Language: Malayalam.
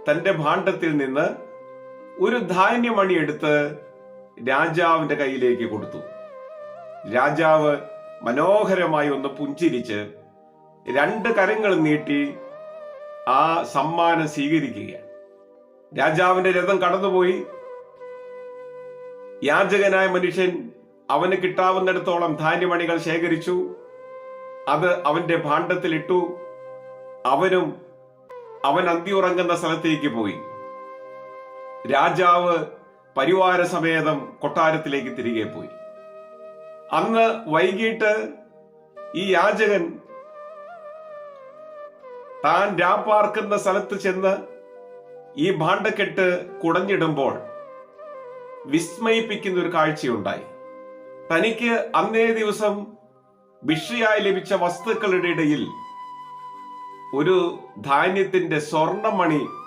തന്റെ ഭാണ്ഡത്തിൽ നിന്ന് ഒരു ധാന്യമണി എടുത്ത് രാജാവിന്റെ കയ്യിലേക്ക് കൊടുത്തു. രാജാവ് മനോഹരമായി ഒന്ന് പുഞ്ചിരിച്ച് 2 കരങ്ങൾ നീട്ടി ആ സമ്മാനം സ്വീകരിക്കുകയാണ്. രാജാവിന്റെ രഥം കടന്നുപോയി. യാചകനായ മനുഷ്യൻ അവന് കിട്ടാവുന്നിടത്തോളം ധാന്യമണികൾ ശേഖരിച്ചു. അത് അവന്റെ ഭാണ്ഡത്തിലിട്ടു. അവൻ അന്തിയുറങ്ങുന്ന സ്ഥലത്തേക്ക് പോയി. രാജാവ് പരിവാര സമേതം കൊട്ടാരത്തിലേക്ക് തിരികെ പോയി. അന്ന് വൈകിട്ട് ഈ യാചകൻ താൻ രാപ്പാർക്കുന്ന സ്ഥലത്ത് ചെന്ന് ഈ ഭാണ്ഡക്കെട്ട് കുടഞ്ഞിടുമ്പോൾ വിസ്മയിപ്പിക്കുന്ന ഒരു കാഴ്ചയുണ്ടായി. തനിക്ക് അന്നേ ദിവസം ഭിക്ഷയായി ലഭിച്ച വസ്തുക്കളുടെ ഇടയിൽ ഒരു ധാന്യത്തിന്റെ സ്വർണ്ണമണി